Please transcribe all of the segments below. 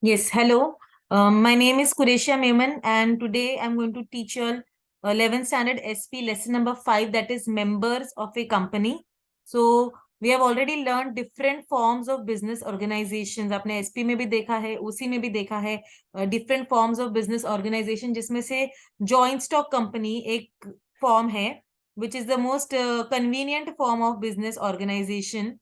Yes, hello. My name is Kuresha Meman, and today I'm going to teach you all 11th standard SP lesson number 5, that is members of a company. So we have already learned different forms of business organizations. आपने SP में भी देखा है, OC में भी देखा है, different forms of business organization, जिसमें से joint stock company एक form है, which is the most convenient form of business organization.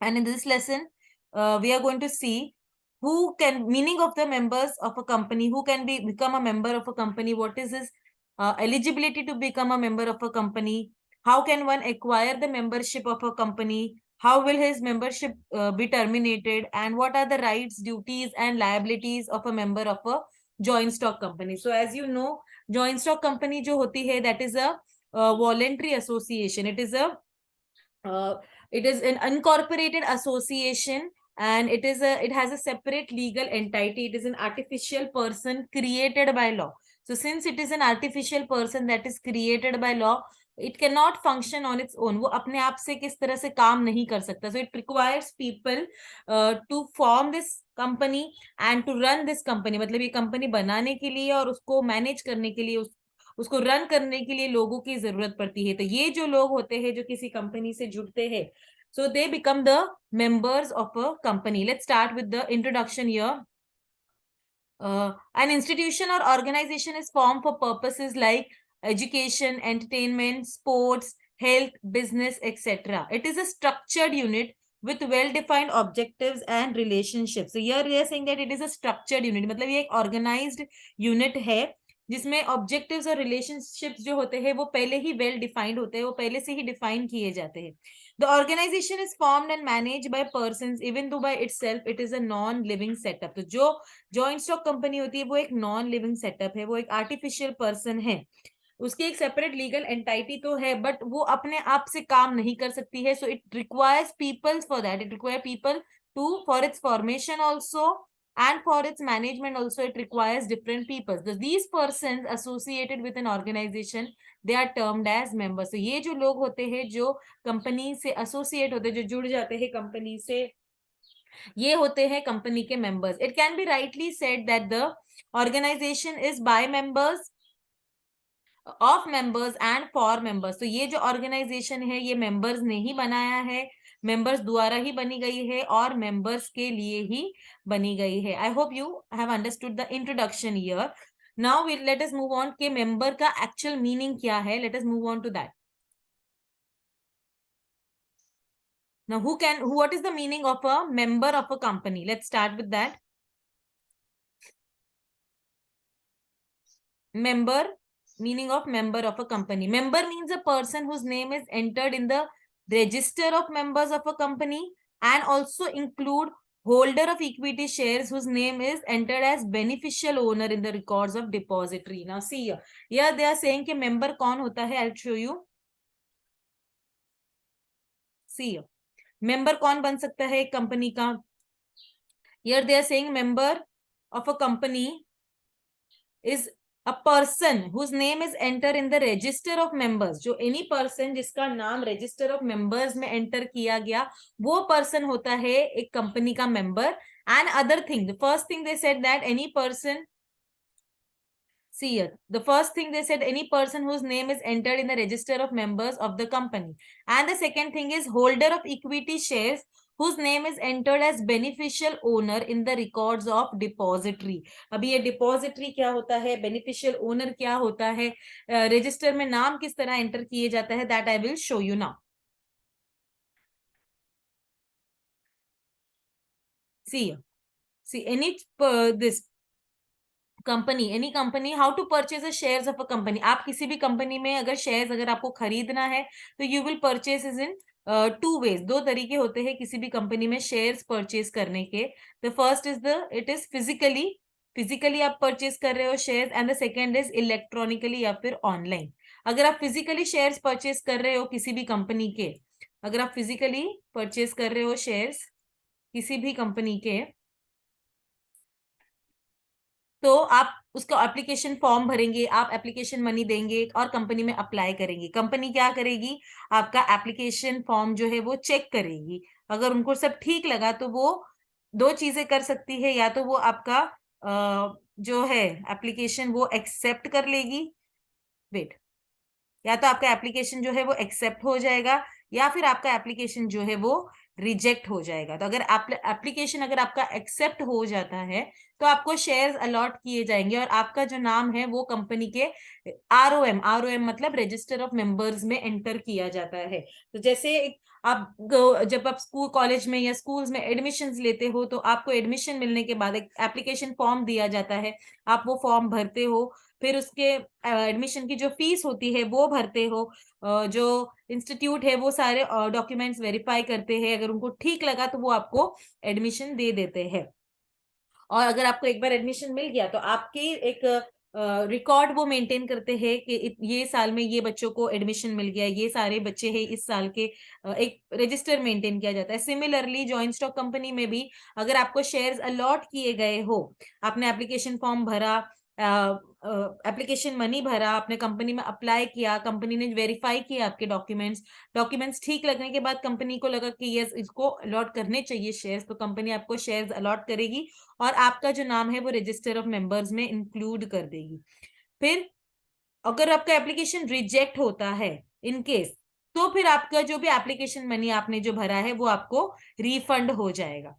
And in this lesson, we are going to see who can meaning of the members of a company, who can become a member of a company, what is his eligibility to become a member of a company, how can one acquire the membership of a company, how will his membership be terminated, and what are the rights, duties, and liabilities of a member of a joint stock company. So as you know, joint stock company jo hoti hai, that is a voluntary association. Uh, it is an unincorporated association, and it has a separate legal entity. It is an artificial person created by law. So since it is an artificial person that is created by law, it cannot function on its own. वो अपने आप से किस तरह से काम नहीं कर सकता. So it requires people to form this company and to run this company. मतलब ये कंपनी बनाने के लिए और उसको मैनेज करने के लिए, उसको रन करने के लिए लोगों की जरूरत पड़ती है. तो ये जो लोग होते हैं जो किसी कंपनी से जुड़ते हैं, so they become the members of a company. Let's start with the introduction here. An institution or organization is formed for purposes like education, entertainment, sports, health, business, etc. It is a structured unit with well-defined objectives and relationships. So here we are saying that it is a structured unit. मतलब ये एक organized unit है जिसमें objectives और relationships जो होते हैं वो पहले ही वेल डिफाइंड होते हैं, वो पहले से ही डिफाइन किए जाते हैं. The organization is formed and manage by persons even though by itself it is a non living setup. तो जो जॉइंट स्टॉक कंपनी होती है वो एक नॉन लिविंग सेटअप है, वो एक आर्टिफिशियल पर्सन है, उसकी एक सेपरेट लीगल एंटाइटी तो है, बट वो अपने आप से काम नहीं कर सकती है. So it requires people for that. It require people to for its formation also, and for its management also it requires different people. So these persons associated with an organization, they are termed as members. So ये जो लोग होते हैं जो company से associate होते हैं, जो जुड़ जाते हैं कंपनी से, ये होते हैं कंपनी के members. It can be rightly said that the organization is by members, of members and for members. तो ये जो ऑर्गेनाइजेशन है ये मेंबर्स ने ही बनाया है, मेंबर्स द्वारा ही बनी गई है और मेंबर्स के लिए ही बनी गई है. I hope you have understood the introduction here. Now let us move on के मेंबर का एक्चुअल मीनिंग क्या है. Let us move on to that. Now what is the meaning of a member of a company? Let's start with that. Member, meaning of member of a company. Member means a person whose name is entered in the register of members of a company, and also include holder of equity shares whose name is entered as beneficial owner in the records of depository. Now see here they are saying कि member कौन होता है. I'll show you. See here, member कौन बन सकता है एक company का. Here they are saying member of a company is a person whose name is enter in the register of members. जो any person जिसका नाम register of members में enter किया गया, वो person होता है एक कंपनी का member. And other thing, the first thing they said that any person, see here, the first thing they said any person whose name is entered in the register of members of the company. And the second thing is holder of equity shares whose name is entered as beneficial owner in the records of depository. अभी ये depository क्या होता है, beneficial owner क्या होता है, register में नाम किस तरह enter किए जाता है, that I will show you now. See any this company, any company, how to purchase a shares of a company. आप किसी भी कंपनी में अगर शेयर्स अगर आपको खरीदना है तो you will purchase is in two ways. दो तरीके होते हैं किसी भी कंपनी में शेयर्स परचेज करने के. The first is it is physically आप परचेज कर रहे हो shares, and the second is electronically या फिर ऑनलाइन. अगर आप फिजिकली शेयर्स परचेज कर रहे हो किसी भी कंपनी के, अगर आप फिजिकली परचेज कर रहे हो शेयर्स किसी भी कंपनी के, तो आप उसका एप्लीकेशन फॉर्म भरेंगे, आप एप्लीकेशन मनी देंगे और कंपनी में अप्लाई करेंगे. कंपनी क्या करेगी, आपका एप्लीकेशन फॉर्म जो है वो चेक करेगी. अगर उनको सब ठीक लगा तो वो दो चीजें कर सकती है, या तो वो आपका जो है एप्लीकेशन वो एक्सेप्ट कर लेगी, वेट, या तो आपका एप्लीकेशन जो है वो एक्सेप्ट हो जाएगा, या फिर आपका एप्लीकेशन जो है वो रिजेक्ट हो जाएगा। तो अगर एप्लीकेशन अगर आपका एक्सेप्ट हो जाता है तो आपको शेयर्स अलॉट किए जाएंगे और आपका जो नाम है वो कंपनी के आरओएम मतलब रजिस्टर ऑफ मेंबर्स में एंटर किया जाता है। तो जैसे आप जब आप स्कूल कॉलेज में या स्कूल्स में एडमिशन्स लेते हो तो आपको एडमिशन मिलने के बाद एक एप्लीकेशन फॉर्म दिया जाता है, आप वो फॉर्म भरते हो, फिर उसके एडमिशन की जो फीस होती है वो भरते हो, जो इंस्टीट्यूट है वो सारे डॉक्यूमेंट्स वेरीफाई करते हैं, अगर उनको ठीक लगा तो वो आपको एडमिशन दे देते हैं। और अगर आपको एक बार एडमिशन मिल गया तो आपके एक रिकॉर्ड वो मेंटेन करते हैं कि ये साल में ये बच्चों को एडमिशन मिल गया, ये सारे बच्चे हैं इस साल के, एक रजिस्टर मेंटेन किया जाता है। सिमिलरली जॉइंट स्टॉक कंपनी में भी अगर आपको शेयर्स अलॉट किए गए हो, आपने एप्लीकेशन फॉर्म भरा, एप्लीकेशन मनी भरा, आपने कंपनी में अप्लाई किया, कंपनी ने वेरीफाई किया आपके डॉक्यूमेंट्स ठीक लगने के बाद कंपनी को लगा कि यस इसको अलॉट करने चाहिए शेयर्स, तो कंपनी आपको शेयर्स अलॉट करेगी और आपका जो नाम है वो रजिस्टर ऑफ मेंबर्स में इंक्लूड कर देगी। फिर अगर आपका एप्लीकेशन रिजेक्ट होता है इन केस, तो फिर आपका जो भी एप्लीकेशन मनी आपने जो भरा है वो आपको रिफंड हो जाएगा।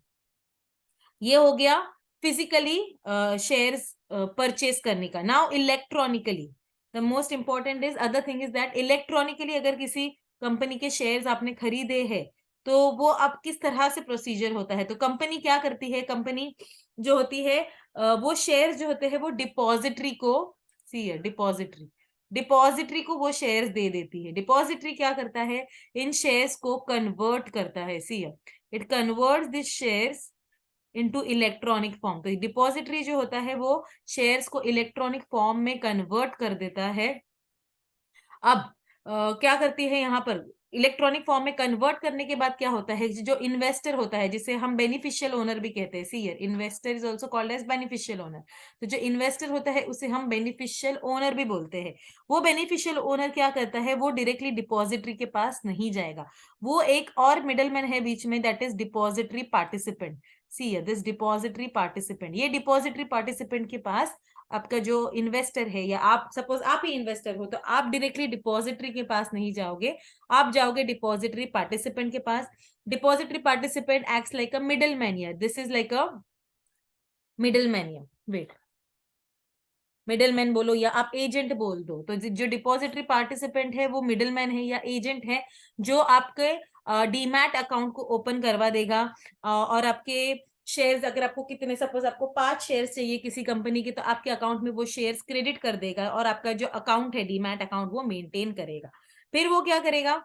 ये हो गया फिजिकली शेयर्स परचेज करने का। Now electronically the most important is other thing is that electronically अगर किसी कंपनी के शेयर्स आपने खरीदे हैं तो वो अब किस तरह से प्रोसीजर होता है। तो कंपनी क्या करती है, कंपनी जो होती है वो शेयर्स जो होते हैं वो डिपॉजिटरी को, सी है डिपॉजिटरी को वो शेयर्स दे देती है। डिपॉजिटरी क्या करता है, इन शेयर्स को कन्वर्ट करता है, सी है it converts this shares into electronic form. तो डिपॉजिटरी जो होता है वो शेयर्स को इलेक्ट्रॉनिक फॉर्म में कन्वर्ट कर देता है। अब क्या करती है यहाँ पर, इलेक्ट्रॉनिक फॉर्म में कन्वर्ट करने के बाद क्या होता है, जो इन्वेस्टर होता है जिसे हम बेनिफिशियल ओनर भी कहते हैं, see here investor is also called as beneficial owner. तो जो इन्वेस्टर होता है उसे हम बेनिफिशियल ओनर भी बोलते हैं। वो बेनिफिशियल ओनर क्या करता है, वो डायरेक्टली डिपॉजिटरी के पास नहीं जाएगा, वो एक और मिडलमैन है बीच में, that is depository participant. See this depository participant, ये डिपॉजिटरी पार्टिसिपेंट के पास आपका जो इन्वेस्टर है, या आप सपोज आप ही इन्वेस्टर हो तो आप डायरेक्टली डिपॉजिटरी के पास नहीं जाओगे, आप जाओगे डिपॉजिटरी पार्टिसिपेंट के पास। Depository participant acts like a middle man, this is like a middle man, wait, middle man बोलो या आप एजेंट बोल दो। तो जो डिपॉजिटरी पार्टिसिपेंट है वो मिडल मैन है या एजेंट है, जो आपके डीमैट अकाउंट को ओपन करवा देगा, और आपके शेयर्स अगर आपको कितने, सपोज आपको 5 शेयर्स चाहिए किसी कंपनी के, तो आपके अकाउंट में वो शेयर्स क्रेडिट कर देगा और आपका जो अकाउंट है डीमैट अकाउंट वो मेंटेन करेगा। फिर वो क्या करेगा,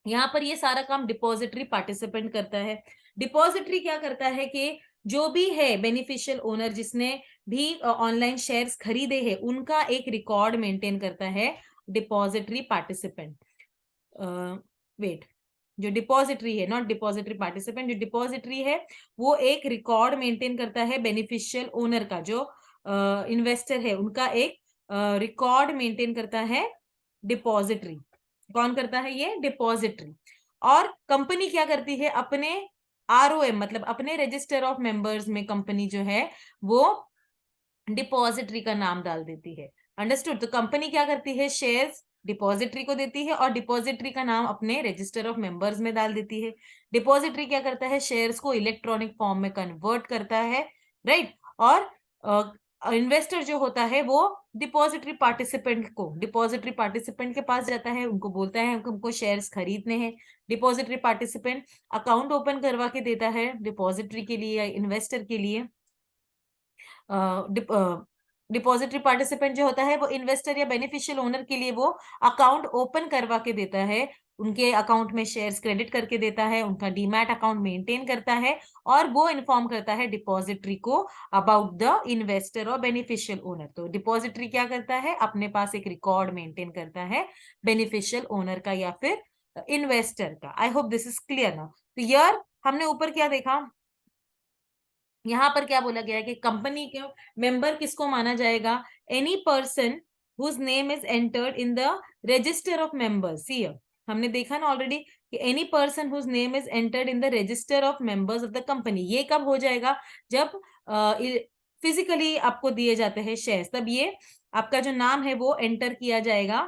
यहाँ पर ये सारा काम डिपॉजिटरी पार्टिसिपेंट करता है। डिपॉजिटरी क्या करता है कि जो भी है बेनिफिशियल ओनर जिसने भी ऑनलाइन शेयर्स खरीदे हैं उनका एक रिकॉर्ड मेंटेन करता है डिपॉजिटरी पार्टिसिपेंट। वेट, जो डिपॉजिटरी है, नॉट डिपॉजिटरी पार्टिसिपेंट, जो डिपॉजिटरी है वो एक रिकॉर्ड मेंटेन करता है बेनिफिशियल ओनर का, जो इन्वेस्टर है उनका एक रिकॉर्ड मेंटेन करता है डिपॉजिटरी। कौन करता है, ये डिपॉजिटरी। और कंपनी क्या करती है, अपने आरओएम मतलब अपने रजिस्टर ऑफ मेंबर्स में कंपनी जो है वो डिपॉजिटरी का नाम डाल देती है। अंडरस्टूड। तो कंपनी क्या करती है, शेयर्स डिपॉजिटरी को देती है और डिपॉजिटरी का नाम अपने रजिस्टर ऑफ मेंबर्स में डाल देती है। डिपॉजिटरी क्या करता है, शेयर्स को इलेक्ट्रॉनिक फॉर्म में कन्वर्ट करता है, राइट। और इन्वेस्टर जो होता है वो डिपॉजिटरी पार्टिसिपेंट के पास जाता है, उनको बोलता है हमको शेयर्स खरीदने हैं। डिपॉजिटरी पार्टिसिपेंट अकाउंट ओपन करवा के देता है डिपॉजिटरी के लिए या इन्वेस्टर के लिए। डिपॉजिटरी पार्टिसिपेंट जो होता है वो इन्वेस्टर या बेनिफिशियल ओनर के लिए वो अकाउंट ओपन करवा के देता है, उनके अकाउंट में शेयर्स क्रेडिट करके देता है, उनका डीमैट अकाउंट मेंटेन करता है और वो इन्फॉर्म करता है डिपॉजिटरी को अबाउट द इन्वेस्टर और बेनिफिशियल ओनर। तो डिपॉजिटरी क्या करता है, अपने पास एक रिकॉर्ड मेंटेन करता है बेनिफिशियल ओनर का या फिर इन्वेस्टर का। I hope this is clear ना। तो यार हमने ऊपर क्या देखा, यहाँ पर क्या बोला गया है कि कंपनी के मेंबर किसको माना जाएगा, any person whose name is entered in the register of members. See हमने देखा ना ऑलरेडी कि any person whose name is entered in the register of members of the company. ये कब हो जाएगा? जब फिजिकली आपको दिए जाते हैं शेयर्स, तब ये आपका जो नाम है वो एंटर किया जाएगा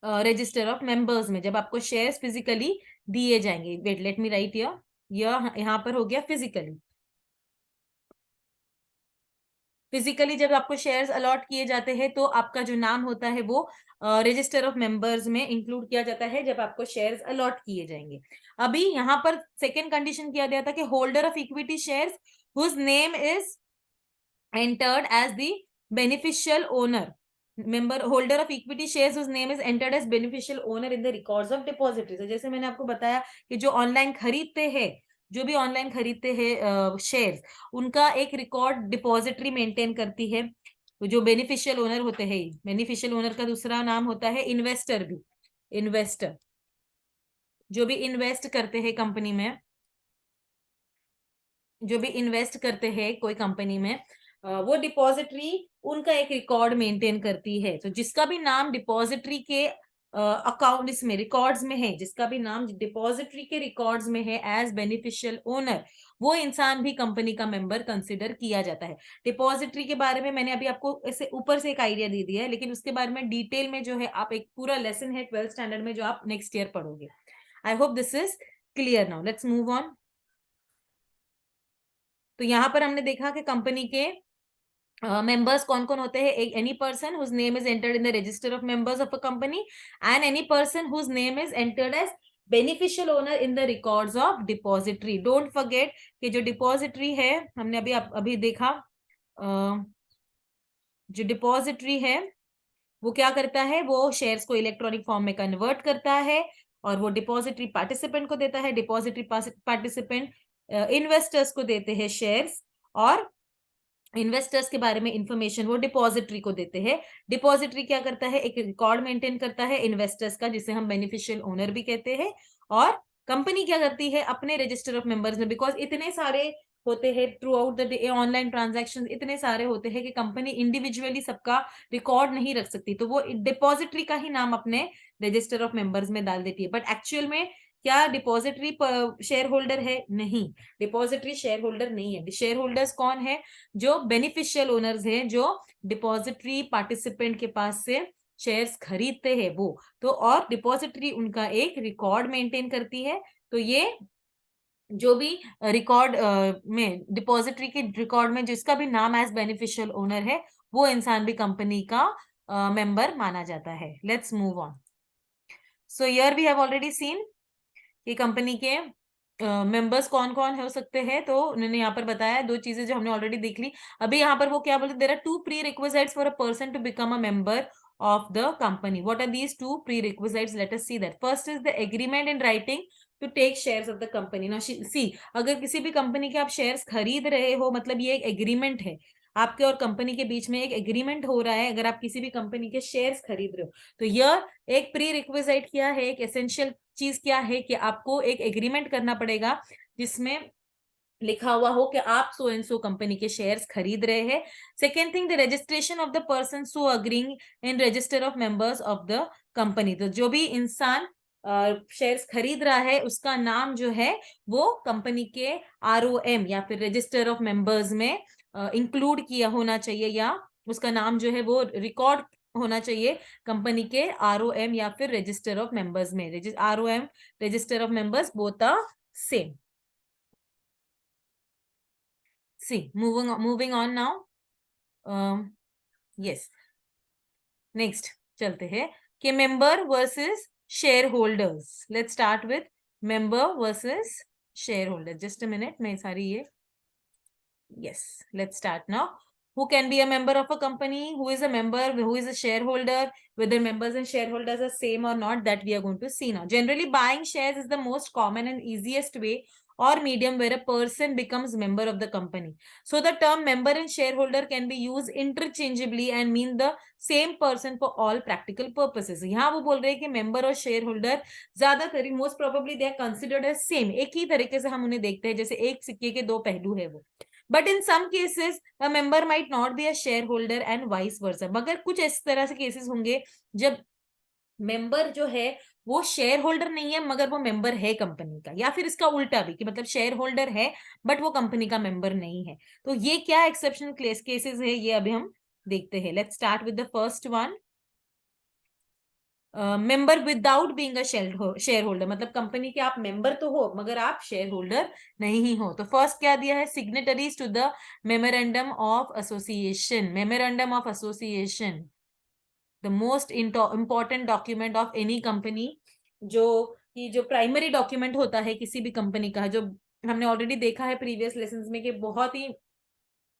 रजिस्टर ऑफ मेंबर्स में, जब आपको शेयर्स फिजिकली दिए जाएंगे। Wait, let me write here. यहाँ पर हो गया फिजिकली। फिजिकली जब आपको शेयर्स अलॉट किए जाते हैं तो आपका जो नाम होता है वो रजिस्टर ऑफ मेंबर्स में इंक्लूड किया जाता है जब आपको शेयर्स अलॉट किए जाएंगे। अभी यहाँ पर सेकेंड कंडीशन किया गया था कि holder of equity shares whose name is entered as the beneficial owner, member holder of equity shares whose name is entered as beneficial owner in the records of depository। तो जैसे मैंने आपको बताया कि जो ऑनलाइन खरीदते हैं, जो भी ऑनलाइन खरीदते हैं शेयर्स, उनका एक रिकॉर्ड डिपॉजिटरी मेंटेन करती है। जो बेनिफिशियल ओनर होते हैं, बेनिफिशियल ओनर का दूसरा नाम होता है इन्वेस्टर भी। इन्वेस्टर जो भी इन्वेस्ट करते हैं कंपनी में, जो भी इन्वेस्ट करते हैं कोई कंपनी में, वो डिपॉजिटरी उनका एक रिकॉर्ड मेंटेन करती है। तो जिसका भी नाम डिपॉजिटरी के अकाउंट इसमें रिकॉर्ड्स में है, जिसका भी नाम डिपॉजिटरी के रिकॉर्ड्स में है एज बेनिफिशियल ओनर, वो इंसान भी कंपनी का मेंबर कंसिडर किया जाता है। डिपॉजिटरी के बारे में मैंने अभी आपको ऐसे ऊपर से एक आइडिया दे दिया है, लेकिन उसके बारे में डिटेल में जो है आप एक पूरा लेसन है 12th स्टैंडर्ड में जो आप नेक्स्ट ईयर पढ़ोगे। I hope this is clear. Now let's move on. तो यहाँ पर हमने देखा कि कंपनी के मेंबर्स कौन कौन होते हैं। Any person whose name is entered in the register of members of a company and any person whose name is entered as beneficial owner in the records of depository. Don't forget कि जो depository है, हमने अभी देखा, जो depository है वो क्या करता है, वो शेयर्स को इलेक्ट्रॉनिक फॉर्म में कन्वर्ट करता है और वो डिपॉजिटरी पार्टिसिपेंट को देता है। डिपॉजिटरी पार्टिसिपेंट इन्वेस्टर्स को देते हैं शेयर्स, और इन्वेस्टर्स के बारे में इंफॉर्मेशन वो डिपॉजिटरी को देते हैं। डिपॉजिटरी क्या करता है, एक रिकॉर्ड मेंटेन करता है इन्वेस्टर्स का, जिसे हम बेनिफिशियल ओनर भी कहते हैं। और कंपनी क्या करती है, अपने रजिस्टर ऑफ मेंबर्स में, बिकॉज इतने सारे होते हैं through out the day, online transaction इतने सारे होते हैं कि कंपनी इंडिविजुअली सबका रिकॉर्ड नहीं रख सकती, तो वो डिपॉजिटरी का ही नाम अपने रजिस्टर ऑफ मेंबर्स में डाल देती है। बट एक्चुअल में क्या डिपॉजिटरी शेयर होल्डर है? नहीं, डिपॉजिटरी शेयर होल्डर नहीं है। शेयर होल्डर्स कौन है? जो बेनिफिशियल ओनर्स हैं, जो डिपॉजिटरी पार्टिसिपेंट के पास से शेयर्स खरीदते हैं वो। तो और डिपॉजिटरी उनका एक रिकॉर्ड मेंटेन करती है। तो ये जो भी रिकॉर्ड में, डिपॉजिटरी के रिकॉर्ड में जिसका भी नाम एज बेनिफिशियल ओनर है, वो इंसान भी कंपनी का मेंबर माना जाता है। Let's move on. So here we have already seen कि कंपनी के मेंबर्स कौन कौन हो सकते हैं। तो उन्होंने यहाँ पर बताया दो चीजें जो हमने ऑलरेडी देख ली। अभी यहाँ पर वो क्या बोलते, there are two prerequisites for a person to become a member of the company. What are these two prerequisites? Let us see that. First is the agreement in writing to take shares of the company. Now see, अगर किसी भी company के आप shares खरीद रहे हो, मतलब ये एक एग्रीमेंट है, आपके और कंपनी के बीच में एक एग्रीमेंट हो रहा है। अगर आप किसी भी कंपनी के शेयर्स खरीद रहे हो, तो यह एक प्री रिक्विजिट क्या है, एक एसेंशियल चीज क्या है कि आपको एक एग्रीमेंट करना पड़ेगा जिसमें लिखा हुआ हो कि आप सो एंड सो कंपनी के शेयर्स खरीद रहे हैं। Second thing, the registration of the person so agreeing in register of members of the company. तो जो भी इंसान शेयर्स खरीद रहा है, उसका नाम जो है वो कंपनी के ROM या फिर रजिस्टर ऑफ मेंबर्स में इंक्लूड किया होना चाहिए, या उसका नाम जो है वो रिकॉर्ड होना चाहिए कंपनी के ROM या फिर रजिस्टर ऑफ मेंबर्स में। ROM, register of members, both are same. See, moving on now. Yes. Next, चलते हैं कि member versus share holders. Let's start with member versus share holder. Just a minute, मैं सारी ये, yes, let's start now. Who can be a member of a company? Who is a member? Who is a shareholder? Whether members and shareholders are same or not, that we are going to see now. Generally, buying shares is the most common and easiest way or medium where a person becomes member of the company. So the term member and shareholder can be used interchangeably and mean the same person for all practical purposes. यहाँ वो बोल रहे हैं कि member और shareholder ज्यादातर most probably they are considered as same, एक ही तरीके से हम उन्हें देखते हैं, जैसे एक सिक्के के दो पहलू है वो। But in some cases a member might not be a share holder and vice versa. मगर कुछ इस तरह से केसेस होंगे जब मेंबर जो है वो शेयर होल्डर नहीं है मगर वो मेंबर है कंपनी का, या फिर इसका उल्टा भी कि मतलब शेयर होल्डर है बट वो कंपनी का मेंबर नहीं है। तो ये क्या एक्सेप्शनल केसेस है ये अभी हम देखते हैं। Let's start with the first one. Member without being a share holder, मतलब कंपनी के आप मेंबर तो हो मगर आप शेयर होल्डर नहीं हो। तो फर्स्ट क्या दिया है, signatories to the memorandum of association. Memorandum of association the most important document of any company, जो कि जो प्राइमरी डॉक्यूमेंट होता है किसी भी कंपनी का, जो हमने ऑलरेडी देखा है प्रीवियस लेसन्स में कि बहुत ही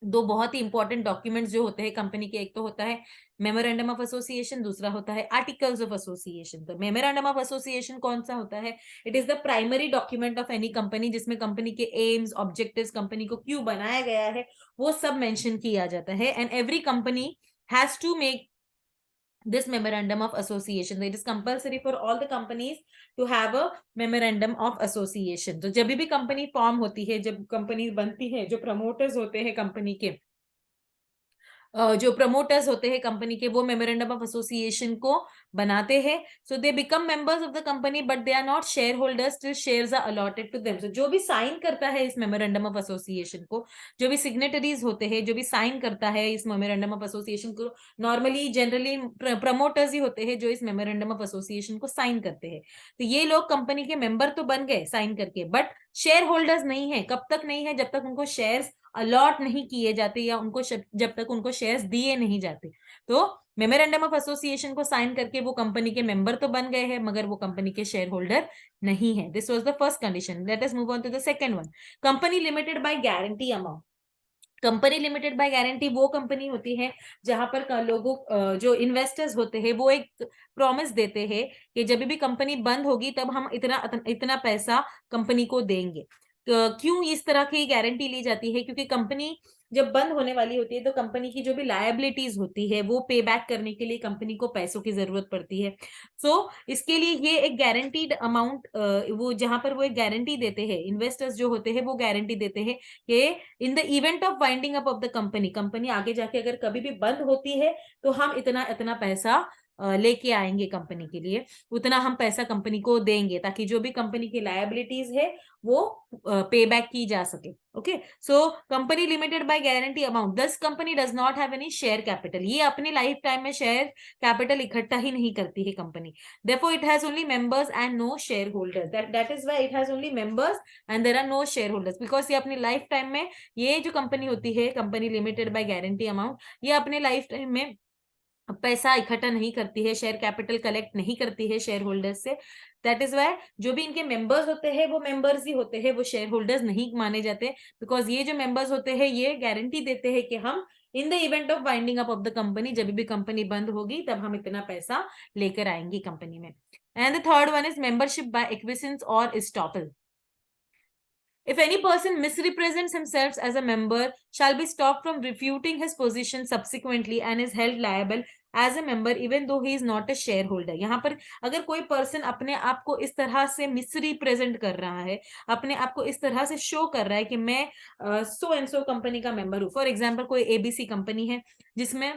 इंपॉर्टेंट डॉक्यूमेंट्स जो होते हैं कंपनी के, एक तो होता है मेमोरेंडम ऑफ एसोसिएशन, दूसरा होता है आर्टिकल्स ऑफ एसोसिएशन। तो मेमोरेंडम ऑफ एसोसिएशन कौन सा होता है, it is the primary document of any company, जिसमें कंपनी के एम्स, ऑब्जेक्टिव्स, कंपनी को क्यों बनाया गया है वो सब मेंशन किया जाता है। And every company has to make this memorandum of association. So it is compulsory for all the companies to have a memorandum of association. तो जब भी कंपनी फॉर्म होती है, जब कंपनी बनती है, जो प्रमोटर्स होते हैं कंपनी के, जो प्रमोटर्स होते हैं कंपनी के, वो मेमोरेंडम ऑफ एसोसिएशन को बनाते हैं। So they become members of the company but they are not share holders till shares are allotted to them. So जो भी साइन करता है इस मेमोरेंडम ऑफ एसोसिएशन को, जो भी सिग्नेटरीज होते हैं, जो भी साइन करता है इस मेमोरेंडम ऑफ एसोसिएशन को, नॉर्मली जनरली प्रमोटर्स ही होते हैं जो इस मेमोरेंडम ऑफ एसोसिएशन को साइन करते हैं। तो ये लोग कंपनी के मेंबर तो बन गए साइन करके, बट शेयर होल्डर्स नहीं है। कब तक नहीं है, जब तक उनको शेयर्स अलॉट नहीं किए जाते या उनको जब तक उनको शेयर्स दिए नहीं जाते। तो मेमोरेंडम ऑफ एसोसिएशन को साइन करके वो कंपनी के मेंबर तो बन गए हैं मगर वो कंपनी के शेयर होल्डर नहीं है। This was the first condition. Let us move on to the second one, company limited by guarantee amount. Company limited by guarantee वो कंपनी होती है जहां पर लोगों जो इन्वेस्टर्स होते हैं वो एक प्रॉमिस देते हैं कि जब भी कंपनी बंद होगी तब हम इतना इतना पैसा कंपनी को देंगे। क्यों इस तरह की गारंटी ली जाती है, क्योंकि कंपनी जब बंद होने वाली होती है तो कंपनी की जो भी लायबिलिटीज होती है वो पे बैक करने के लिए कंपनी को पैसों की जरूरत पड़ती है। सो इसके लिए ये एक गारंटीड अमाउंट, वो जहां पर वो एक गारंटी देते हैं, इन्वेस्टर्स जो होते हैं वो गारंटी देते हैं कि in the event of winding up of the company, company आगे जाके अगर कभी भी बंद होती है तो हम इतना इतना पैसा लेके आएंगे कंपनी के लिए, उतना हम पैसा कंपनी को देंगे ताकि जो भी कंपनी की लायबिलिटीज है वो पे बैक की जा सके। Okay, so company limited by guarantee amount, this company does not have any share capital. ये अपने लाइफ टाइम में शेयर कैपिटल इकट्ठा ही नहीं करती है कंपनी। therefore it has only members and no shareholders, that is why it has only members and there are no shareholders, because ये अपनी लाइफ टाइम में, ये जो कंपनी होती है company limited by guarantee amount, ये अपने लाइफ टाइम में पैसा इकट्ठा नहीं करती है, शेयर कैपिटल कलेक्ट नहीं करती है शेयर होल्डर्स से। दैट इज वाई जो भी इनके मेंबर्स होते हैं वो मेंबर्स ही होते हैं, वो शेयर होल्डर्स नहीं माने जाते, बिकॉज ये जो मेंबर्स होते हैं ये गारंटी देते हैं कि हम in the event of winding up of the company, जब भी कंपनी बंद होगी तब हम इतना पैसा लेकर आएंगे कंपनी में। And the third one is membership by acquiescence और estoppel. If any person misrepresents himself as a member, shall be stopped from refuting his position subsequently and is held liable as a member even though he is not a shareholder। यहाँ पर अगर कोई person अपने आप को इस तरह से मिसरिप्रेजेंट कर रहा है, अपने आप को इस तरह से शो कर रहा है कि मैं सो एंड सो कंपनी का मेंबर हूँ, फॉर एग्जाम्पल कोई एबीसी कंपनी है जिसमें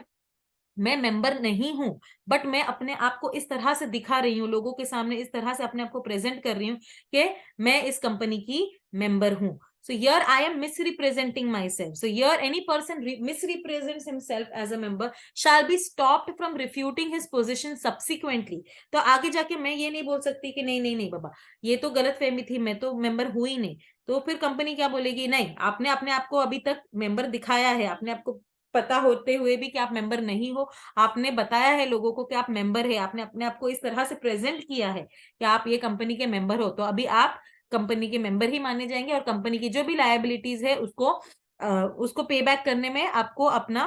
मैं मेंबर नहीं हूं बट मैं अपने आप को इस तरह से दिखा रही हूँ लोगों के सामने, इस तरह से अपने आप को प्रेजेंट कर रही हूँ कि मैं इस कंपनी की मेंबर हूं। So here I am misrepresenting myself. So here any person misrepresents himself as a member shall be stopped from refuting his position subsequently. तो आगे जाके मैं ये नहीं बोल सकती कि नहीं नहीं नहीं बाबा ये तो गलत फहमी थी, मैं तो मेंबर हुई ही नहीं। तो फिर कंपनी क्या बोलेगी, नहीं आपने अपने आप को अभी तक मेंबर दिखाया है, आपने आपको पता होते हुए भी कि आप मेंबर नहीं हो, आपने बताया है लोगों को कि आप मेंबर है, आपने अपने आप को इस तरह से प्रेजेंट किया है कि आप ये कंपनी के मेंबर हो, तो अभी आप कंपनी के मेंबर ही माने जाएंगे और कंपनी की जो भी लायबिलिटीज है उसको पे बैक करने में आपको अपना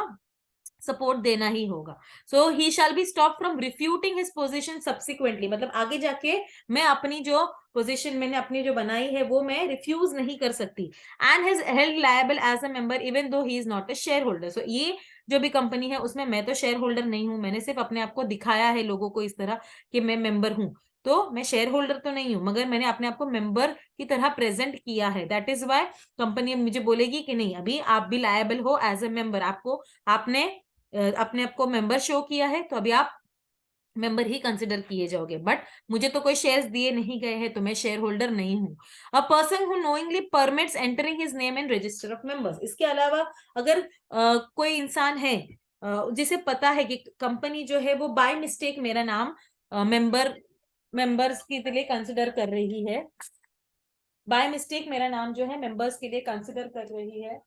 सपोर्ट देना ही होगा। So he shall be stop from refuting his position subsequently, मतलब आगे जाके मैं अपनी जो पोजीशन मैंने अपनी जो बनाई है वो मैं रिफ्यूज नहीं कर सकती। And his held liable as a member even though he is not a share holder. So ये जो भी कंपनी है उसमें मैं तो शेयर होल्डर नहीं हूं, मैंने सिर्फ अपने आप को दिखाया है लोगों को इस तरह कि मैं मेंबर हूं, तो मैं शेयर होल्डर तो नहीं हूं मगर मैंने अपने आप को मेंबर की तरह प्रेजेंट किया है। दैट इज वाई कंपनी मुझे बोलेगी कि नहीं अभी आप भी लायबल हो एज ए मेंबर, आपको आपने अपने आप को मेंबर शो किया है तो अभी आप मेंबर ही कंसिडर किए जाओगे। बट मुझे तो कोई शेयर्स दिए नहीं गए हैं, तो मैं शेयर होल्डर नहीं हूँ। A person who knowingly permits entering his name in register of members. इसके अलावा अगर कोई इंसान है जिसे पता है कि कंपनी जो है वो बाय मिस्टेक मेरा नाम मेंबर्स के लिए कंसिडर कर रही है, बाय मिस्टेक मेरा नाम जो है मेंबर्स के लिए कंसिडर कर रही है,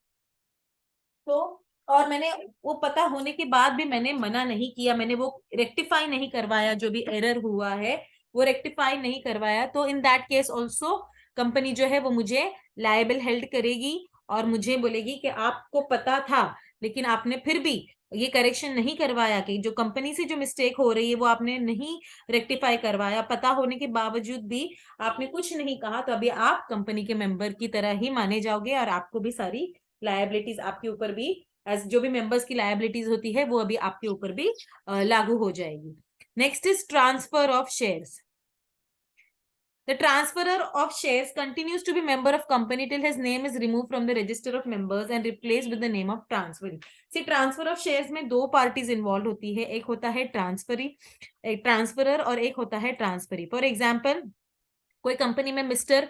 तो और मैंने वो पता होने के बाद भी मैंने मना नहीं किया, मैंने वो रेक्टिफाई नहीं करवाया, जो भी एरर हुआ है वो रेक्टिफाई नहीं करवाया, तो in that case also company जो है वो मुझे लायबल हेल्ड करेगी और मुझे बोलेगी कि आपको पता था लेकिन आपने फिर भी ये करेक्शन नहीं करवाया, कि जो कंपनी से जो मिस्टेक हो रही है वो आपने नहीं रेक्टिफाई करवाया, पता होने के बावजूद भी आपने कुछ नहीं कहा, तो अभी आप कंपनी के मेंबर की तरह ही माने जाओगे और आपको भी सारी लायबिलिटीज आपके ऊपर भी, एज जो भी मेंबर्स की लायबिलिटीज होती है वो अभी आपके ऊपर भी लागू हो जाएगी। Next is transfer of shares. The transferor of shares continues to be member of company till his name is removed from the register of members and replaced with the name of transferee. See, transfer of shares में दो parties involved होती है, एक होता है transferee, एक transferor और एक होता है transferee. For example, कोई कंपनी में मिस्टर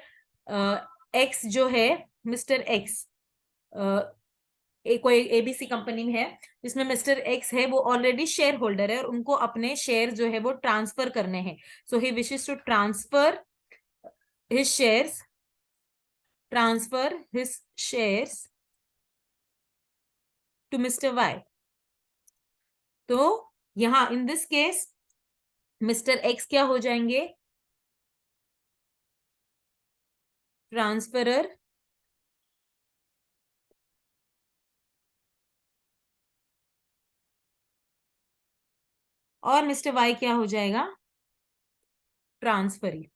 एक्स जो है, मिस्टर एक्स कोई एबीसी कंपनी में है जिसमें मिस्टर एक्स है, वो ऑलरेडी शेयर होल्डर है और उनको अपने शेयर जो है वो ट्रांसफर करने हैं। So he wishes to transfer his shares, transfer his shares to Mr. Y. तो यहां इन दिस केस मिस्टर एक्स क्या हो जाएंगे, ट्रांसफरर, और मिस्टर वाई क्या हो जाएगा, ट्रांसफरी।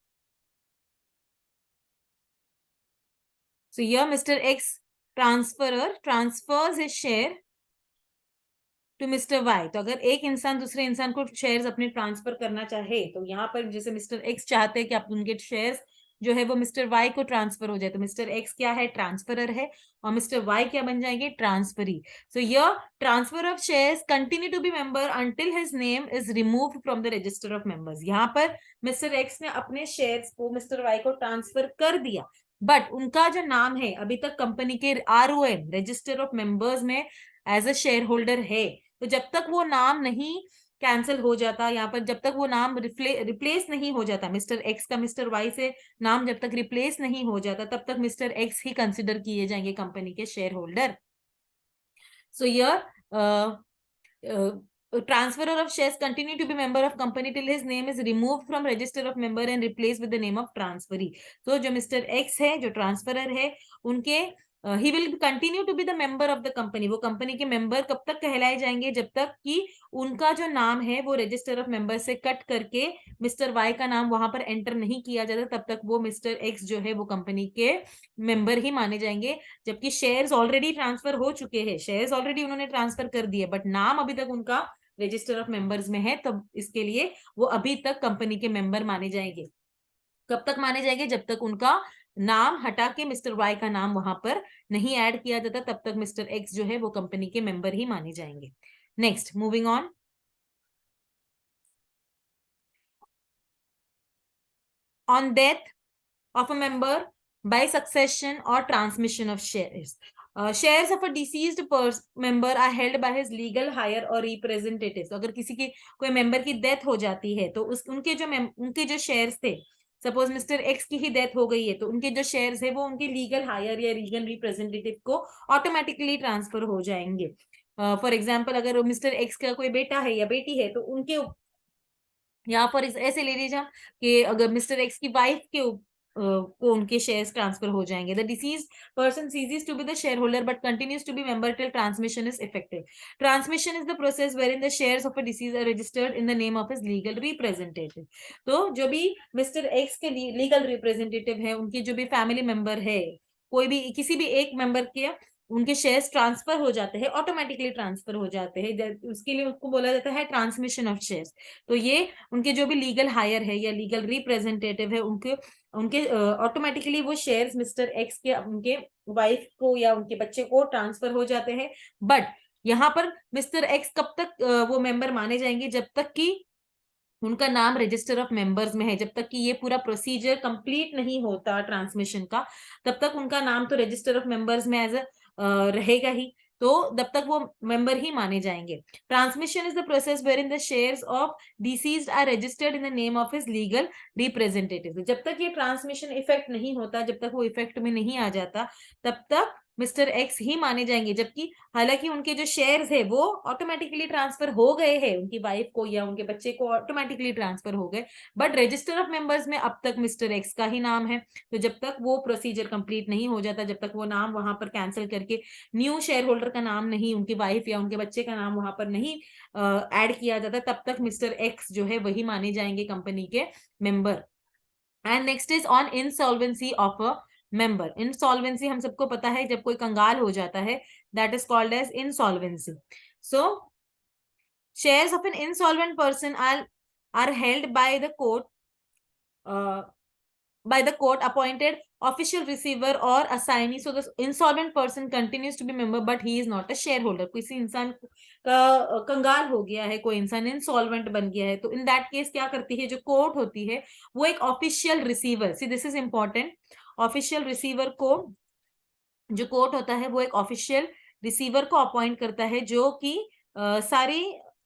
सो यह mister X transferor transfers his share to mister Y. तो अगर एक इंसान दूसरे इंसान को शेयर्स अपने ट्रांसफर करना चाहे, तो यहाँ पर जैसे मिस्टर एक्स चाहते हैं कि आप उनके शेयर्स जो है वो मिस्टर वाई को ट्रांसफर हो जाए, तो मिस्टर एक्स क्या है, ट्रांसफरर है, और मिस्टर वाई क्या बन जाएंगे, ट्रांसफरी। सो य transfer of shares continue to be member until his name is removed from the register of members. यहाँ पर मिस्टर एक्स ने अपने शेयर्स को मिस्टर वाई को ट्रांसफर कर दिया, बट उनका जो नाम है अभी तक कंपनी के ROM रजिस्टर ऑफ मेंबर्स में एज अ शेयर होल्डर है। तो जब तक वो नाम नहीं कैंसिल हो जाता, यहाँ पर जब तक वो नाम रिप्लेस नहीं हो जाता, मिस्टर एक्स का मिस्टर वाई से नाम जब तक रिप्लेस नहीं हो जाता, तब तक मिस्टर एक्स ही कंसिडर किए जाएंगे कंपनी के शेयर होल्डर। सो यर transferor of shares continue to be member of company till his name is removed from register of member and replaced with the name of transferee. तो जो mister X है, जो transferor है, उनके ही will continue to be the member of the company. वो company के member कब तक कहलाए जाएंगे, जब तक कि उनका जो नाम है वो रजिस्टर ऑफ मेंबर से कट करके मिस्टर वाई का नाम वहां पर एंटर नहीं किया जाता, तब तक वो मिस्टर एक्स जो है वो कंपनी के मेंबर ही माने जाएंगे। जबकि शेयर्स ऑलरेडी ट्रांसफर हो चुके हैं, शेयर्स ऑलरेडी उन्होंने ट्रांसफर कर दिए, बट नाम अभी तक उनका रजिस्टर ऑफ मेंबर्स में है, तब इसके लिए वो अभी तक कंपनी के मेंबर माने जाएंगे। कब तक माने जाएंगे, जब तक उनका नाम हटा के मिस्टर वाई का नाम वहां पर नहीं ऐड किया जाता, तब तक मिस्टर एक्स जो है वो कंपनी के मेंबर ही माने जाएंगे। Next, moving on. On death of a member by succession or transmission of shares. Shares of a deceased member are held by his legal hire or representatives. अगर किसी की कोई मेंबर की डेथ हो जाती है तो उनके जो शेयर्स थे, सपोज मिस्टर एक्स की ही डेथ हो गई है, तो उनके जो शेयर्स है वो उनके लीगल हायर या लीगल रिप्रेजेंटेटिव को ऑटोमेटिकली ट्रांसफर हो जाएंगे। फॉर एग्जाम्पल, अगर मिस्टर एक्स का कोई बेटा है या बेटी है, तो उनके यहाँ पर ऐसे ले लीजिए कि अगर मिस्टर एक्स की वाइफ को उनके शेयर्स ट्रांसफर हो जाएंगे। The deceased person ceases to be the share holder but continues to be member till transmission is effective. Transmission is the process where in the shares of a deceased are registered in the name of his legal representative. तो जो भी mister X के legal representative है, उनके जो भी family member है, कोई भी किसी भी एक मेंबर के उनके शेयर्स ट्रांसफर हो जाते हैं, ऑटोमेटिकली ट्रांसफर हो जाते हैं, उसके लिए उसको बोला जाता है ट्रांसमिशन ऑफ शेयर्स। तो ये उनके जो भी लीगल हायर है या लीगल रिप्रेजेंटेटिव है, उनके उनके ऑटोमेटिकली वो शेयर्स मिस्टर एक्स के उनके वाइफ को या उनके बच्चे को ट्रांसफर हो जाते हैं। बट यहाँ पर मिस्टर एक्स कब तक वो मेंबर माने जाएंगे, जब तक कि उनका नाम रजिस्टर ऑफ मेंबर्स में है, जब तक कि ये पूरा प्रोसीजर कंप्लीट नहीं होता ट्रांसमिशन का, तब तक उनका नाम तो रजिस्टर ऑफ मेंबर्स में एज अ रहेगा ही, तो तब तक वो मेंबर ही माने जाएंगे। Transmission is the process where in the shares of deceased are registered in the name of his legal representative. जब तक ये ट्रांसमिशन इफेक्ट नहीं होता, जब तक वो इफेक्ट में नहीं आ जाता, तब तक मिस्टर एक्स ही माने जाएंगे, जबकि हालांकि उनके जो शेयर्स है वो ऑटोमेटिकली ट्रांसफर हो गए हैं, उनकी वाइफ को या उनके बच्चे को ऑटोमेटिकली ट्रांसफर हो गए, बट रजिस्टर ऑफ मेंबर्स में अब तक मिस्टर एक्स का ही नाम है। तो जब तक वो प्रोसीजर कंप्लीट नहीं हो जाता, जब तक वो नाम वहां पर कैंसिल करके न्यू शेयर होल्डर का नाम नहीं, उनकी वाइफ या उनके बच्चे का नाम वहां पर नहीं ऐड किया जाता, तब तक मिस्टर एक्स जो है वही माने जाएंगे कंपनी के member. And next is on insolvency of a member. Insolvency हम सबको पता है, जब कोई कंगाल हो जाता है, that is called as insolvency. So shares of an insolvent person are held by the court, by the court appointed official receiver or assignee, so the insolvent person continues to be member but he is not a shareholder। किसी इंसान का कंगाल हो गया है, कोई इंसान insolvent बन गया है, तो इन दैट केस क्या करती है जो कोर्ट होती है, वो एक official receiver, see this is important, official receiver को, जो कोर्ट होता है वो एक ऑफिशियल रिसीवर को अपॉइंट करता है, जो कि सारी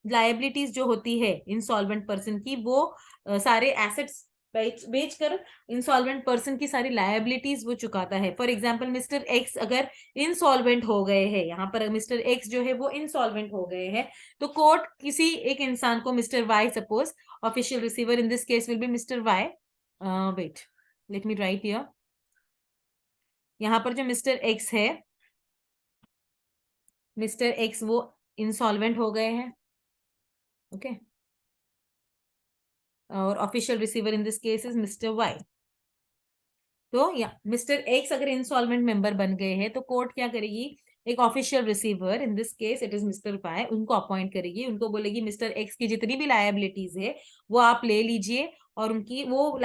लाइबिलिटीज जो होती है इंसॉल्वेंट पर्सन की, वो सारे एसेट्स बेचकर इंसॉल्वेंट पर्सन की सारी लायबिलिटीज वो चुकाता है। फॉर एग्जाम्पल मिस्टर एक्स अगर इंसॉल्वेंट हो गए हैं, यहाँ पर मिस्टर एक्स जो है वो इंसॉल्वेंट हो गए हैं, तो कोर्ट किसी एक इंसान को, mister Y suppose, official receiver in this case will be mister Y, wait let me write here, यहाँ पर जो मिस्टर एक्स है, मिस्टर एक्स वो इंसॉल्वेंट हो गए हैं, ओके, और official receiver in this case is mister Y. तो या मिस्टर एक्स अगर इंसॉल्वेंट मेंबर बन गए हैं, तो कोर्ट क्या करेगी, एक official receiver, in this case it is mister Y, उनको अपॉइंट करेगी, उनको बोलेगी मिस्टर एक्स की जितनी भी लायबिलिटीज है वो आप ले लीजिए, और उनकी वो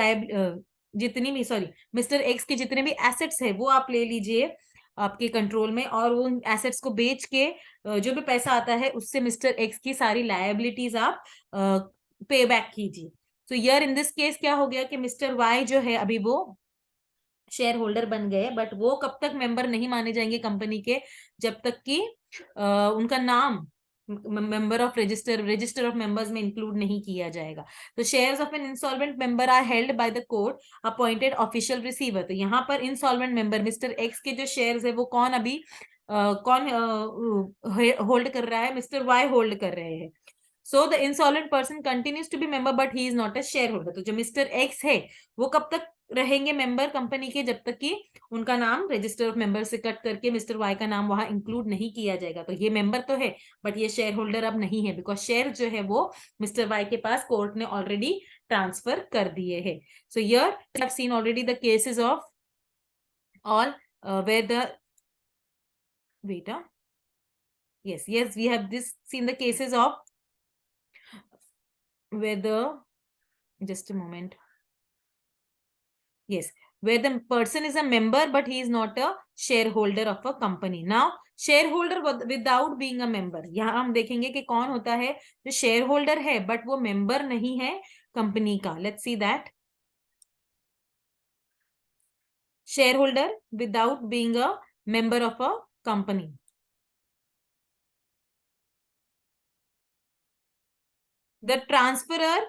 जितनी भी, सॉरी, मिस्टर एक्स के जितने भी एसेट्स है वो आप ले लीजिए आपके कंट्रोल में, और उन एसेट्स को बेच के जो भी पैसा आता है उससे मिस्टर एक्स की सारी लायबिलिटीज आप पे बैक कीजिए। तो यार इन दिस केस क्या हो गया कि मिस्टर वाई जो है अभी वो शेयर होल्डर बन गए, बट वो कब तक मेंबर नहीं माने जाएंगे कंपनी के, जब तक कि उनका नाम member of register of members में इंक्लूड नहीं किया जाएगा। तो shares of an insolvent member are held by the court appointed official receiver. तो यहाँ पर इंसॉल्वेंट मेंबर मिस्टर एक्स के जो शेयर्स है वो कौन अभी कौन होल्ड कर रहा है, मिस्टर वाई होल्ड कर रहे हैं। So the insolvent person continues to be member but he is not a share holder. तो जो मिस्टर एक्स है वो कब तक रहेंगे मेंबर कंपनी के, जब तक कि उनका नाम रजिस्टर ऑफ मेंबर से कट करके मिस्टर वाई का नाम वहां इंक्लूड नहीं किया जाएगा। तो ये मेंबर तो है बट ये शेयर होल्डर अब नहीं है, बिकॉज शेयर जो है वो मिस्टर वाई के पास कोर्ट ने ऑलरेडी ट्रांसफर कर दिए हैं। So here we have seen already the cases of all where the wait yes we have this seen the cases of where the, just a moment, yes, where the person is a member but he is not a shareholder of a company। now shareholder without being a member, यहाँ हम देखेंगे कि कौन होता है जो share holder है but वो मेंबर नहीं है कंपनी का। Let's see that, shareholder without being a member of a company, the transferor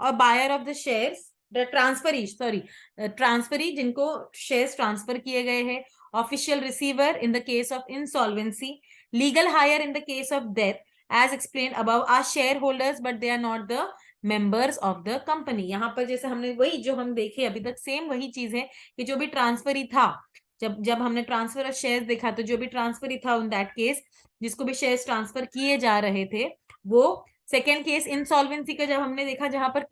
or buyer of the shares, the transferee, sorry, transferee जिनको shares transfer किए गए हैं, official receiver in the case of insolvency, legal hire in the case of death, as explained above are shareholders but they are not the members of the company। यहाँ पर जैसे हमने वही जो हम देखे अभी तक सेम वही चीज है कि जो भी ट्रांसफरी था, जब जब हमने ट्रांसफर ऑफ शेयर्स देखा, तो जो भी ट्रांसफरी था इन दैट केस, जिसको भी शेयर्स ट्रांसफर किए जा रहे थे, वो सेकेंड केस इंसॉल्वेंसी का जब हमने देखा, जहां पर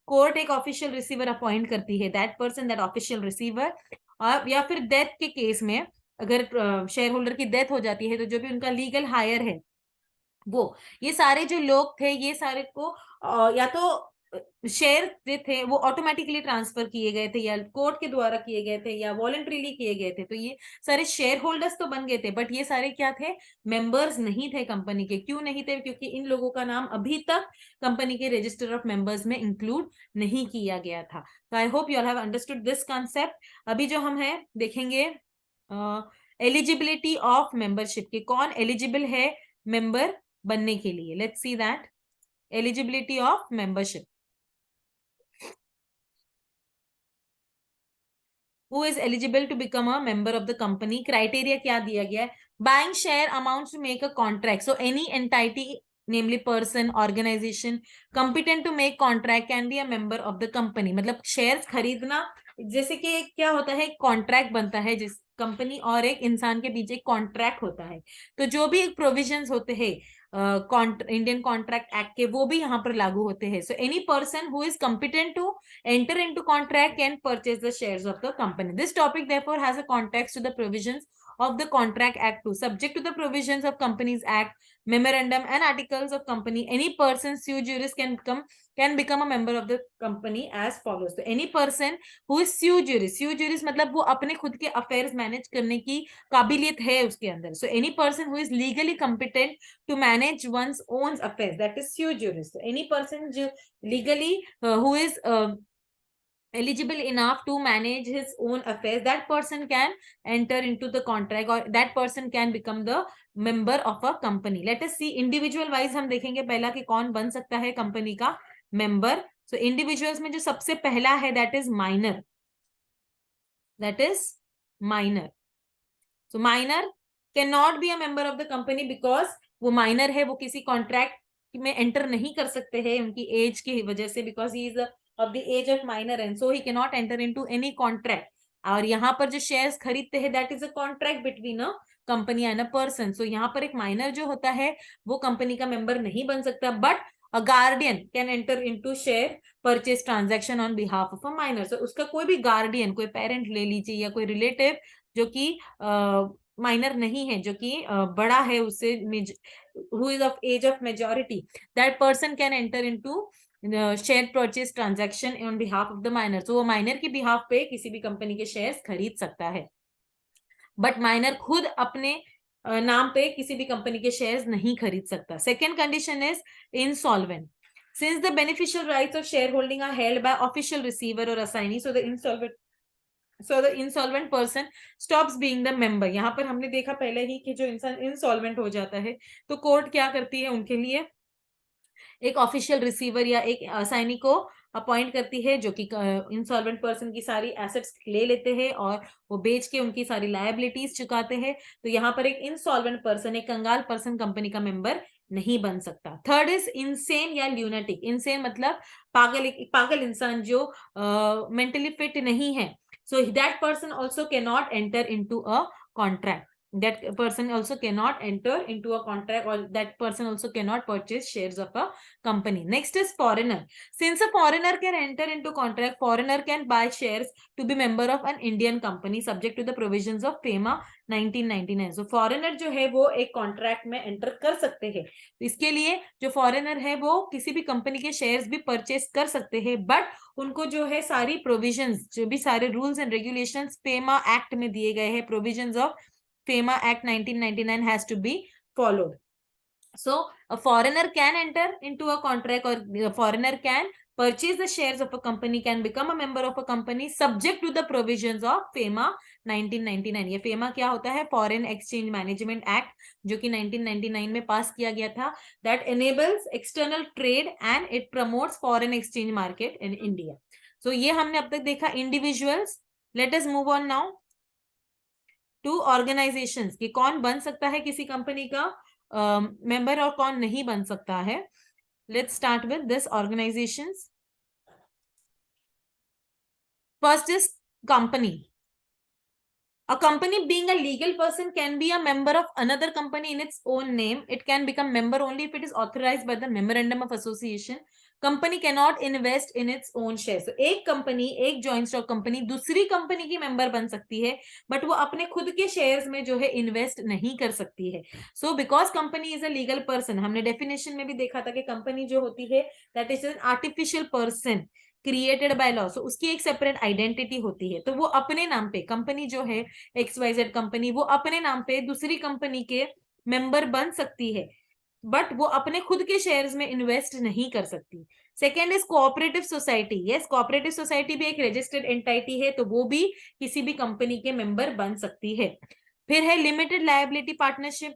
कोर्ट एक ऑफिशियल रिसीवर अपॉइंट करती है, that person that official receiver, और या फिर डेथ के केस में अगर शेयर होल्डर की डेथ हो जाती है, तो जो भी उनका लीगल हायर है वो, ये सारे जो लोग थे ये सारे को या तो शेयर जो थे वो ऑटोमेटिकली ट्रांसफर किए गए थे या कोर्ट के द्वारा किए गए थे या वॉलंटरीली किए गए थे, तो ये सारे शेयर होल्डर्स तो बन गए थे, बट ये सारे क्या थे, मेंबर्स नहीं थे कंपनी के। क्यों नहीं थे? क्योंकि इन लोगों का नाम अभी तक कंपनी के रजिस्टर ऑफ मेंबर्स में इंक्लूड नहीं किया गया था। तो आई hope you all have understood this concept. अभी जो हम है देखेंगे एलिजिबिलिटी ऑफ मेंबरशिप के, कौन एलिजिबल है मेंबर बनने के लिए। Let's see that eligibility of membership. Who is eligible to become a member of the company? Criteria क्या दिया गया है? Buying share amounts to make a contract. So any entity, namely person, organization, competent to make contract can be a member of the company. मतलब shares खरीदना, जैसे कि क्या होता है, कॉन्ट्रैक्ट बनता है जिस कंपनी और एक इंसान के बीच एक कॉन्ट्रैक्ट होता है, तो जो भी एक प्रोविजंस होते हैं इंडियन कॉन्ट्रैक्ट एक्ट के, वो भी यहाँ पर लागू होते हैं। So any person who is competent to enter into contract can purchase the shares of the company. This topic therefore has a context to the provisions of the Contract Act 2. Subject to the provisions of Companies Act, memorandum and articles of company, any person sui juris can become a member of the company as follows. So any person who is sui juris मतलब वो अपने खुद के affairs manage करने की काबिलियत है उसके अंदर. So any person who is legally competent to manage one's own affairs, that is sui juris. So any person जो legally who is eligible enough to manage his own affairs, that person can enter into the contract or that person can become the member of a company. Let us see individual wise हम देखेंगे पहला कि कौन बन सकता है company का member. So individuals में जो सबसे पहला है that is minor. So minor cannot be a member of the company because वो minor है, वो किसी contract में enter नहीं कर सकते हैं उनकी एज की वजह से, because he is of the age of minor and so he cannot enter into any contract. और यहाँ पर जो शेयर्स खरीदते हैं that is a contract between a company and a person. So यहाँ पर एक माइनर जो होता है वो कंपनी का मेंबर नहीं बन सकता, but a guardian can enter into share purchase transaction on behalf of a minor. So उसका कोई भी गार्डियन, कोई पेरेंट ले लीजिए या कोई रिलेटिव जो कि माइनर नहीं है, जो कि बड़ा है उससे, who is of age of majority, that person can enter into share purchase transaction on behalf of the minor. तो वो माइनर की बिहाफ पे किसी भी कंपनी के शेयर्स खरीद सकता है, बट माइनर खुद अपने नाम पे किसी भी कंपनी के शेयर्स नहीं खरीद सकता. Second condition is insolvent. Since the beneficial rights of shareholding are held by official receiver or assignee, so the insolvent person stops being the member. यहाँ पर हमने देखा पहले ही कि जो इंसान इंसॉल्वेंट हो जाता है तो कोर्ट क्या करती है, उनके लिए एक ऑफिशियल रिसीवर या एक असाइनी को अपॉइंट करती है, जो कि इंसॉल्वेंट पर्सन की सारी एसेट्स ले लेते हैं और वो बेच के उनकी सारी लायबिलिटीज चुकाते हैं. तो यहाँ पर एक इंसॉल्वेंट पर्सन, एक कंगाल पर्सन कंपनी का मेंबर नहीं बन सकता. थर्ड इज इंसेन या ल्यूनाटिक. इंसेन मतलब पागल इंसान जो मेंटली फिट नहीं है. So that person also cannot enter into a contract. That person also cannot enter into a contract, or that person also cannot purchase shares of a company. Next is foreigner. Since a foreigner can enter into contract, foreigner can buy shares to be member of an Indian company subject to the provisions of FEMA 1999. So foreigner जो है वो एक contract में enter कर सकते हैं. इसके लिए जो foreigner है वो किसी भी company के shares भी purchase कर सकते हैं, but उनको जो है सारी provisions, जो भी सारे rules and regulations FEMA Act में दिए गए हैं, provisions of FEMA Act 1999 has to be followed. So a foreigner can enter into a contract, or a foreigner can purchase the shares of a company, can become a member of a company subject to the provisions of FEMA 1999. ये FEMA क्या होता है? Foreign Exchange Management Act, जो कि 1999 में पास किया गया था. That enables external trade and it promotes foreign exchange market in India. So ये हमने अब तक देखा individuals. Let us move on now to organizations कि कौन बन सकता है किसी कंपनी का मेंबर और कौन नहीं बन सकता है. Let's start with this organisations. First is company. A company being a legal person can be a member of another company in its own name. It can become member only if it is authorized by the memorandum of association. Company can not invest in its own share. एक company, एक joint stock company दूसरी company की member बन सकती है, but वो अपने खुद के शेयर्स में जो है इन्वेस्ट नहीं कर सकती है। So because company is a legal person, हमने डेफिनेशन में भी देखा था कि कंपनी जो होती है that is an artificial person created by law. So उसकी एक सेपरेट आइडेंटिटी होती है, तो वो अपने नाम पे, कंपनी जो है XYZ कंपनी, वो अपने नाम पे दूसरी कंपनी के मेंबर बन सकती है, बट वो अपने खुद के शेयर्स में इन्वेस्ट नहीं कर सकती। Second is cooperative society. Yes, cooperative society भी एक रजिस्टर्ड एंटाइटी है, तो वो भी किसी भी कंपनी के मेंबर बन सकती है। फिर है लिमिटेड लायबिलिटी पार्टनरशिप,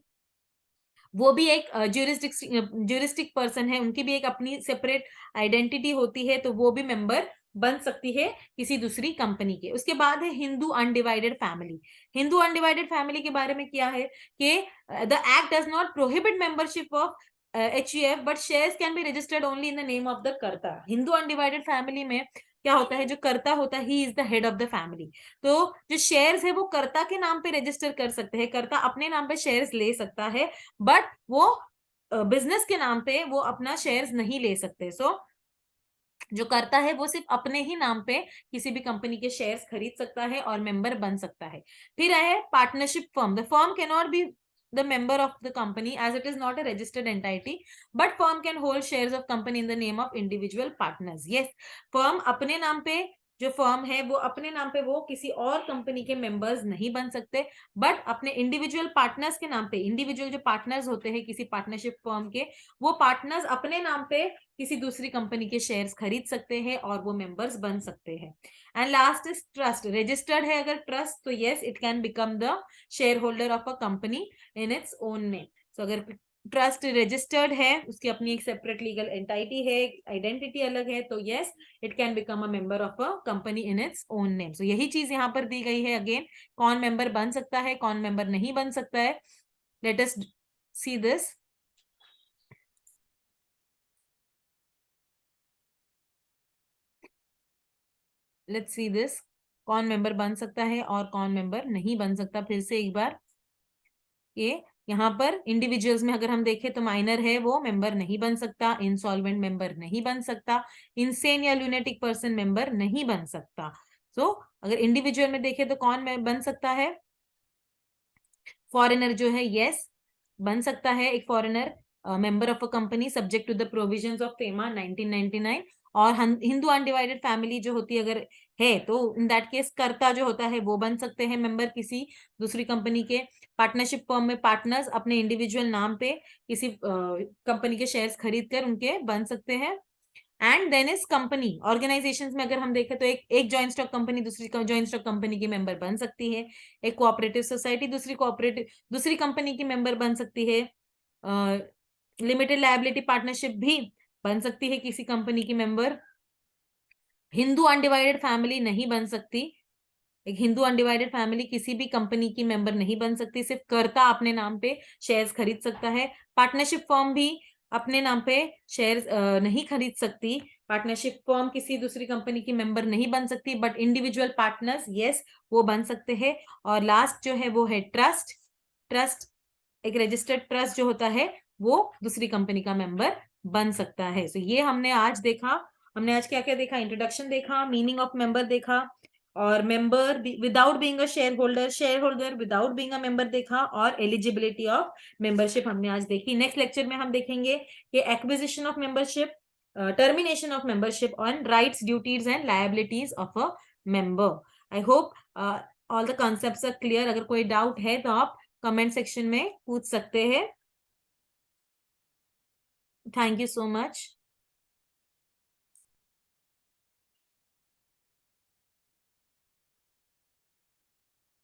वो भी एक ज्यूरिस्टिक पर्सन है, उनकी भी एक अपनी सेपरेट आइडेंटिटी होती है, तो वो भी मेंबर बन सकती है किसी दूसरी कंपनी के। उसके बाद है Hindu undivided family. Hindu undivided family के बारे में क्या है कि the act does not prohibit membership of HUF but shares can be registered only in the name of the कर्ता। हिंदू अनडिवाइडेड फैमिली में क्या होता है, जो कर्ता होता है he is the head of the family, तो जो शेयर्स है वो कर्ता के नाम पे रजिस्टर कर सकते हैं, कर्ता अपने नाम पे शेयर्स ले सकता है, बट वो बिजनेस के नाम पे वो अपना शेयर्स नहीं ले सकते। सो जो करता है वो सिर्फ अपने ही नाम पे किसी भी कंपनी के शेयर्स खरीद सकता है और मेंबर बन सकता है। फिर है partnership firm. The firm can not be the member of the company as it is not a registered entity, but firm can hold shares of company in the name of individual partners. Yes, firm अपने नाम पे, जो firm है वो अपने नाम पे वो किसी और कंपनी के मेंबर्स नहीं बन सकते, बट अपने इंडिविजुअल पार्टनर्स के नाम पे, इंडिविजुअल जो पार्टनर्स होते हैं किसी पार्टनरशिप फर्म के, वो पार्टनर्स अपने नाम पे किसी दूसरी कंपनी के शेयर्स खरीद सकते हैं और वो मेंबर्स बन सकते हैं। And last is trust. Registered है अगर ट्रस्ट, तो yes it can become the share holder of a company in its own name. So अगर ट्रस्ट रजिस्टर्ड है, उसकी अपनी एक सेपरेट लीगल एंटाइटी है, आइडेंटिटी अलग है, तो yes it can become a member of a company in its own name. So यही चीज यहाँ पर दी गई है। अगेन, कौन मेंबर बन सकता है, कौन मेंबर नहीं बन सकता है, let us see this. Let's see this, कौन मेंबर बन सकता है और कौन मेंबर नहीं बन सकता। फिर से एक बार, ये यहाँ पर इंडिविजुअल्स में अगर हम देखें तो माइनर है वो मेंबर नहीं बन सकता, इंसॉल्वेंट मेंबर नहीं बन सकता, इंसेन या लूनेटिक पर्सन मेंबर नहीं बन सकता। सो अगर इंडिविजुअल में देखें तो कौन बन सकता है, फॉरेनर जो है यस बन सकता है, एक foreigner member of a company subject to the provisions of FEMA 1999। और हिंदू अनडिवाइडेड फैमिली जो होती है अगर है, तो इन दैट केस कर्ता जो होता है वो बन सकते हैं मेंबर किसी दूसरी कंपनी के। पार्टनरशिप फर्म में पार्टनर्स अपने इंडिविजुअल नाम पे किसी कंपनी के शेयर्स खरीद कर उनके बन सकते हैं। And then is company organizations में अगर हम देखें तो एक जॉइंट स्टॉक कंपनी दूसरी जॉइंट स्टॉक कंपनी की मेंबर बन सकती है, एक कोऑपरेटिव सोसाइटी दूसरी कंपनी की मेंबर बन सकती है, लिमिटेड लायबिलिटी पार्टनरशिप भी बन सकती है किसी कंपनी की मेंबर। हिंदू अनडिवाइडेड फैमिली नहीं बन सकती, एक हिंदू अनडिवाइडेड फैमिली किसी भी कंपनी की मेंबर नहीं बन सकती, सिर्फ कर्ता अपने नाम पे शेयर्स खरीद सकता है। पार्टनरशिप फर्म भी अपने नाम पे शेयर्स नहीं खरीद सकती, पार्टनरशिप फर्म किसी दूसरी कंपनी की मेंबर नहीं बन सकती, बट इंडिविजुअल पार्टनर्स यस वो बन सकते हैं। और लास्ट जो है वो है ट्रस्ट। ट्रस्ट एक रजिस्टर्ड ट्रस्ट जो होता है वो दूसरी कंपनी का मेंबर बन सकता है। सो ये हमने आज देखा। हमने आज क्या क्या देखा, इंट्रोडक्शन देखा, मीनिंग ऑफ मेंबर देखा, और member without being a share holder without being a member देखा, और एलिजिबिलिटी ऑफ मेंबरशिप हमने आज देखी। नेक्स्ट लेक्चर में हम देखेंगे कि acquisition of membership, termination of membership, on rights duties and liabilities of a member. I hope all the concepts are clear. अगर कोई डाउट है तो आप कमेंट सेक्शन में पूछ सकते हैं। Thank you so much.